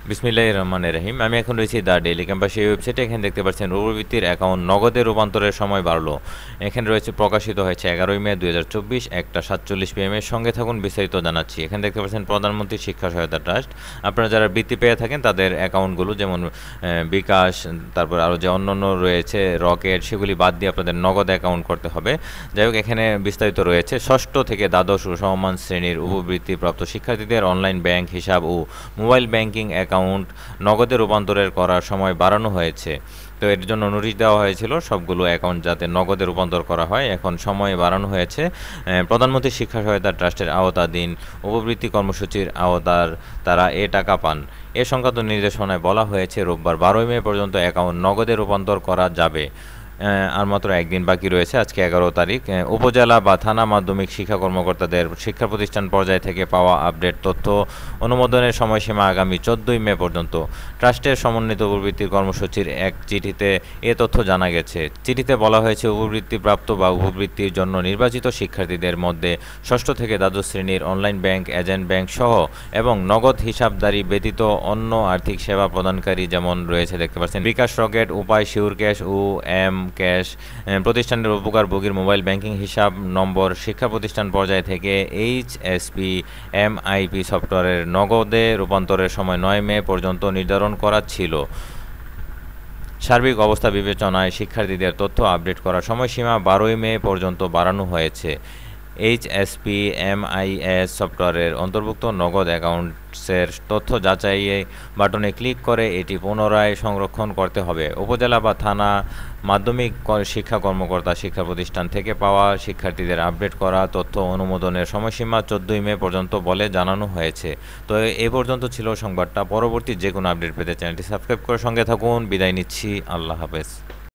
বিসমিল্লাহির রহমানির রহিম। আমি এখন রয়েছি দ্য ডেইলি ক্যাম্পাস এই ওয়েবসাইটে। এখানে দেখতে পাচ্ছেন রূপবৃত্তির অ্যাকাউন্ট নগদে রূপান্তরের সময় বাড়লো। এখানে রয়েছে প্রকাশিত হয়েছে 11 মে 2024 1:47 PM এর। সঙ্গে থাকুন, বিস্তারিত জানাচ্ছি। এখানে দেখতে পাচ্ছেন প্রধানমন্ত্রী শিক্ষা সহায়তা ট্রাস্ট। আপনারা যারা বৃত্তি পেয়ে থাকেন তাদের অ্যাকাউন্টগুলো যেমন বিকাশ, তারপর আরও যে অন্যান্য রয়েছে রকেট, সেগুলি বাদ দিয়ে আপনাদের নগদ অ্যাকাউন্ট করতে হবে। যাই হোক, এখানে বিস্তারিত রয়েছে ষষ্ঠ থেকে দ্বাদশ ও সমমান শ্রেণীর উপবৃত্তিপ্রাপ্ত শিক্ষার্থীদের অনলাইন ব্যাংক হিসাব ও মোবাইল ব্যাংকিং অ্যাকাউন্ট নগদে রূপান্তরের করার সময় বাড়ানো হয়েছে। তো এর জন্য নোটিশ দেওয়া হয়েছিল সবগুলো অ্যাকাউন্ট যাতে নগদে রূপান্তর করা হয়। এখন সময় বাড়ানো হয়েছে। প্রধানমন্ত্রী শিক্ষা সহায়তা ট্রাস্টের আওতাধীন উপবৃত্তি কর্মসূচির আওতার তারা টাকা পান। এ সংক্রান্ত নির্দেশনায় বলা হয়েছে রোববার 12 মে পর্যন্ত অ্যাকাউন্ট নগদে রূপান্তর করা যাবে। আর মাত্র একদিন বাকি রয়েছে, আজকে 11 তারিখ। উপজেলা বা থানা মাধ্যমিক শিক্ষা কর্মকর্তাদের শিক্ষা প্রতিষ্ঠান পর্যায় থেকে পাওয়া আপডেট তথ্য অনুমোদনের সময়সীমা আগামী 14 মে পর্যন্ত। ট্রাস্টের সমন্বিত উপবৃত্তির কর্মসূচির এক চিঠিতে এ তথ্য জানা গেছে। চিঠিতে বলা হয়েছে উপবৃত্তিপ্রাপ্ত বা উপবৃত্তির জন্য নির্বাচিত শিক্ষার্থীদের মধ্যে ষষ্ঠ থেকে দ্বাদশ শ্রেণীর অনলাইন ব্যাংক, এজেন্ট ব্যাংক সহ এবং নগদ হিসাবদারি ব্যতীত অন্য আর্থিক সেবা প্রদানকারী যেমন রয়েছে দেখতে পাচ্ছেন বিকাশ, রকেট, উপায়, শিউর ক্যাশ ও এম ক্যাশ প্রতিষ্ঠানের উপকারভোগীর মোবাইল ব্যাংকিং হিসাব নম্বর শিক্ষা প্রতিষ্ঠান পর্যায় থেকে HSP MIP সফটওয়্যারের নগদে রূপান্তরের সময় 9 মে পর্যন্ত নির্ধারণ করা ছিল। সার্বিক অবস্থা বিবেচনায় শিক্ষার্থীদের তথ্য আপডেট করার সময়সীমা 12 মে পর্যন্ত বাড়ানো হয়েছে। HSP MIS সফটওয়্যারের অন্তর্ভুক্ত নগদ অ্যাকাউন্টসের তথ্য যাচাই বাটনে ক্লিক করে এটি পুনরায় সংরক্ষণ করতে হবে। উপজেলা বা থানা মাধ্যমিক শিক্ষা কর্মকর্তা শিক্ষা প্রতিষ্ঠান থেকে পাওয়া শিক্ষার্থীদের আপডেট করা তথ্য অনুমোদনের সময়সীমা 14 মে পর্যন্ত বলে জানানো হয়েছে। তো এ পর্যন্ত ছিল সংবাদটা। পরবর্তী যে কোনো আপডেট পেতে চ্যানেলটি সাবস্ক্রাইব করে সঙ্গে থাকুন। বিদায় নিচ্ছি, আল্লাহ হাফেজ।